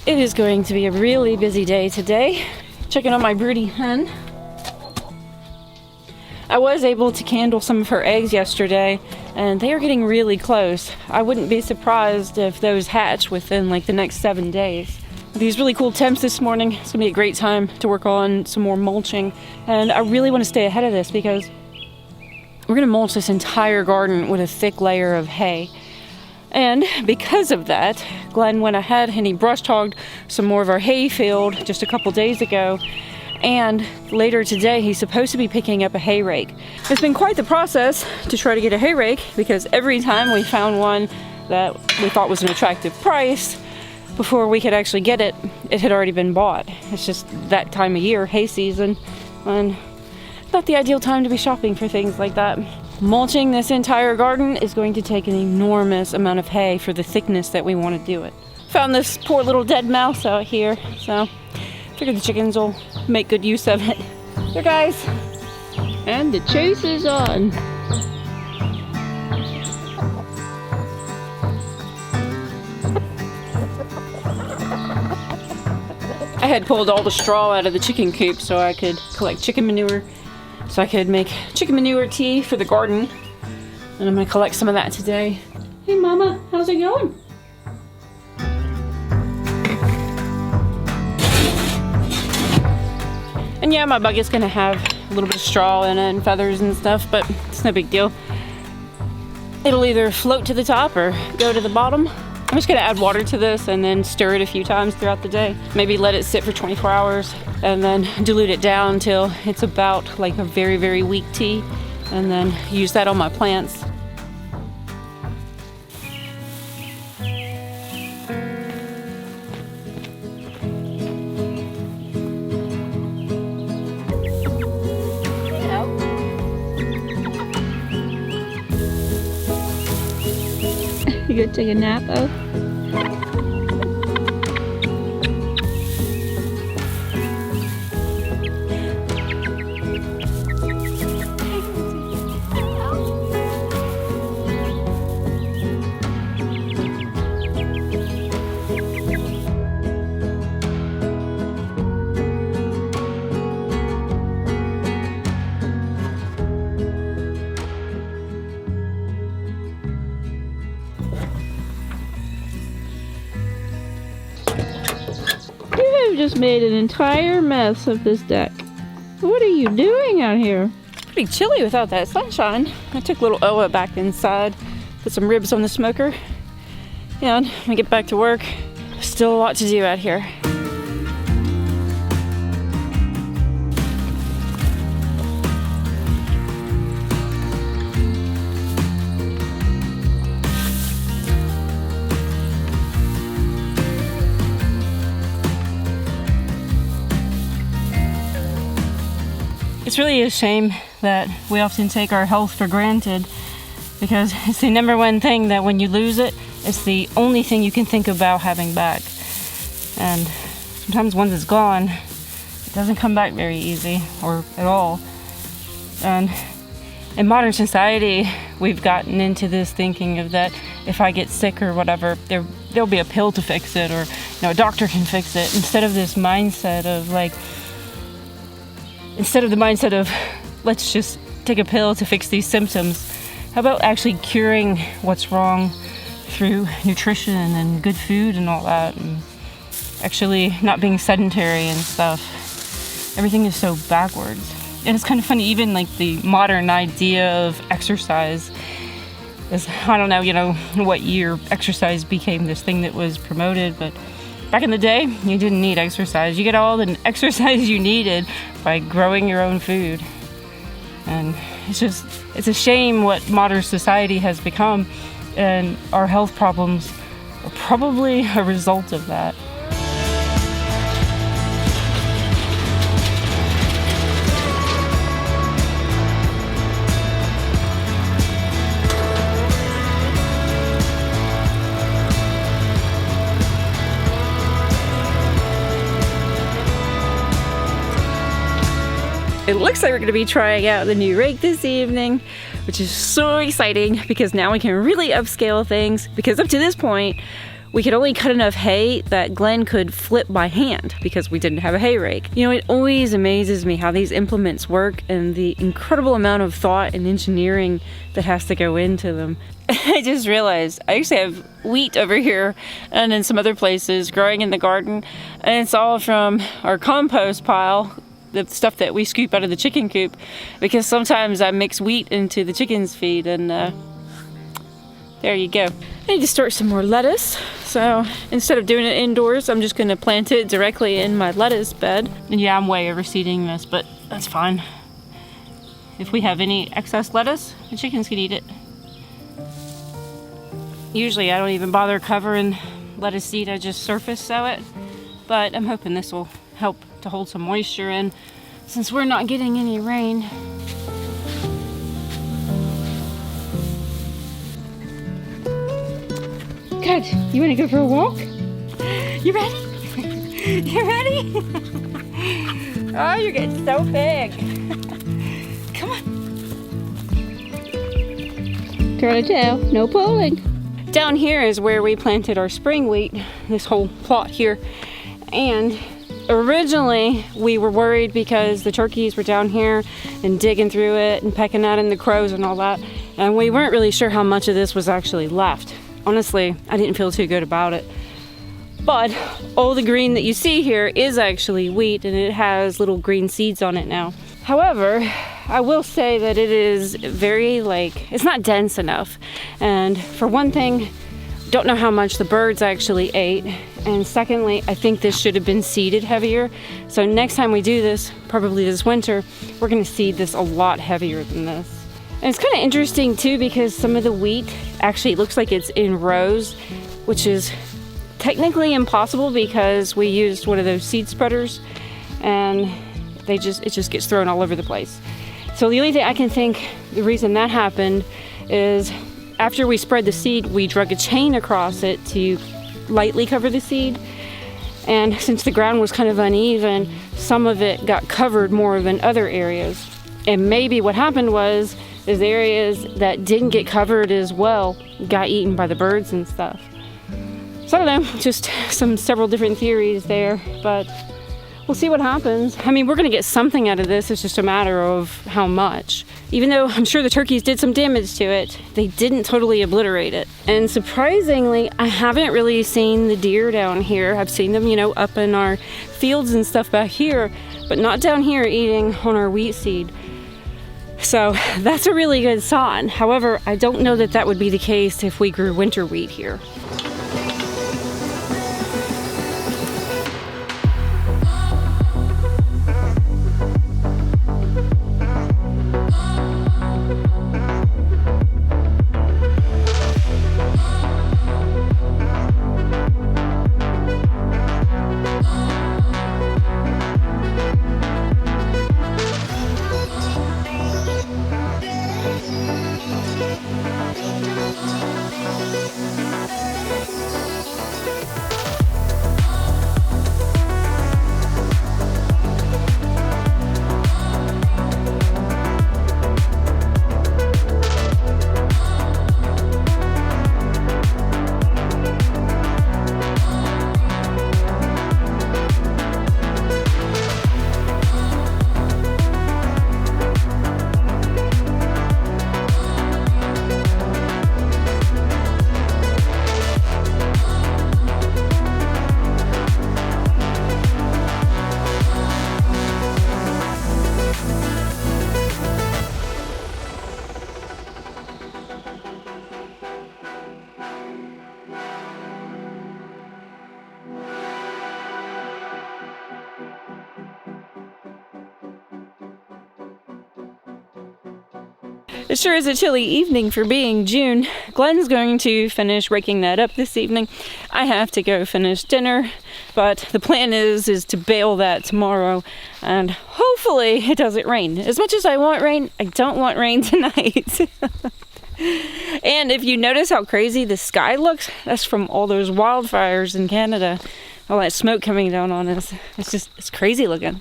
It is going to be a really busy day today. Checking on my broody hen. I was able to candle some of her eggs yesterday, and they are getting really close. I wouldn't be surprised if those hatch within like the next 7 days. These really cool temps this morning. It's gonna be a great time to work on some more mulching, and I really want to stay ahead of this because we're gonna mulch this entire garden with a thick layer of hay. And because of that, Glenn went ahead and he brush hogged some more of our hay field just a couple days ago. And later today, he's supposed to be picking up a hay rake. It's been quite the process to try to get a hay rake because every time we found one that we thought was an attractive price, before we could actually get it, it had already been bought. It's just that time of year, hay season, and not the ideal time to be shopping for things like that. Mulching this entire garden is going to take an enormous amount of hay for the thickness that we want to do it. Found this poor little dead mouse out here, so figured the chickens will make good use of it. There, guys, and the chase is on. I had pulled all the straw out of the chicken coop so I could collect chicken manure, so I could make chicken manure tea for the garden. And I'm gonna collect some of that today. Hey Mama, how's it going? And yeah, my bucket's gonna have a little bit of straw in it and feathers and stuff, but it's no big deal. It'll either float to the top or go to the bottom. I'm just gonna add water to this and then stir it a few times throughout the day. Maybe let it sit for 24 hours and then dilute it down until it's about like a very, very weak tea, and then use that on my plants. You gonna take a nap, oh? Just made an entire mess of this deck. What are you doing out here? Pretty chilly without that sunshine. I took little Oa back inside, put some ribs on the smoker, and when I get back to work, still a lot to do out here. It's really a shame that we often take our health for granted, because it's the number one thing that when you lose it, it's the only thing you can think about having back. And sometimes once it's gone, it doesn't come back very easy or at all. And in modern society, we've gotten into this thinking of that if I get sick or whatever, there'll be a pill to fix it, or a doctor can fix it, instead of this mindset of let's just take a pill to fix these symptoms. How about actually curing what's wrong through nutrition and good food and all that, and actually not being sedentary and stuff. Everything is so backwards. And it's kind of funny, even like the modern idea of exercise is, I don't know, what year exercise became this thing that was promoted, but back in the day, you didn't need exercise. You get all the exercise you needed by growing your own food. And it's a shame what modern society has become, and our health problems are probably a result of that. It looks like we're going to be trying out the new rake this evening, which is so exciting because now we can really upscale things, because up to this point we could only cut enough hay that Glenn could flip by hand because we didn't have a hay rake. You know, it always amazes me how these implements work and the incredible amount of thought and engineering that has to go into them. I just realized I actually have wheat over here and in some other places growing in the garden, and it's all from our compost pile, the stuff that we scoop out of the chicken coop, because sometimes I mix wheat into the chicken's feed, and there you go. I need to start some more lettuce, so instead of doing it indoors, I'm just going to plant it directly in my lettuce bed. And yeah, I'm way overseeding this, but that's fine. If we have any excess lettuce, the chickens can eat it. Usually I don't even bother covering lettuce seed, I just surface sow it, but I'm hoping this will help to hold some moisture in since we're not getting any rain. Good. You want to go for a walk? You ready? You ready? Oh, you're getting so big. Come on. Turn it down. No pulling. Down here is where we planted our spring wheat, this whole plot here. And originally we were worried because the turkeys were down here and digging through it and pecking at it and the crows and all that. And we weren't really sure how much of this was actually left. Honestly, I didn't feel too good about it. But all the green that you see here is actually wheat, and it has little green seeds on it now. However, I will say that it is very, it's not dense enough. And for one thing, don't know how much the birds actually ate. And secondly, I think this should have been seeded heavier. So next time we do this, probably this winter, we're gonna seed this a lot heavier than this. And it's kind of interesting too, because some of the wheat actually looks like it's in rows, which is technically impossible because we used one of those seed spreaders and it just gets thrown all over the place. So the only thing I can think the reason that happened is after we spread the seed, we drug a chain across it to lightly cover the seed. And since the ground was kind of uneven, some of it got covered more than other areas. And maybe what happened was the areas that didn't get covered as well got eaten by the birds and stuff. So I don't know, just several different theories there, but we'll see what happens. I mean, we're gonna get something out of this, it's just a matter of how much. Even though I'm sure the turkeys did some damage to it, they didn't totally obliterate it. And surprisingly, I haven't really seen the deer down here. I've seen them, up in our fields and stuff back here, but not down here eating on our wheat seed. So that's a really good sign. However, I don't know that that would be the case if we grew winter wheat here. It sure is a chilly evening for being June. Glenn's going to finish raking that up this evening. I have to go finish dinner, but the plan is to bale that tomorrow, and hopefully it doesn't rain. As much as I want rain, I don't want rain tonight. And if you notice how crazy the sky looks, that's from all those wildfires in Canada. All that smoke coming down on us. It's crazy looking.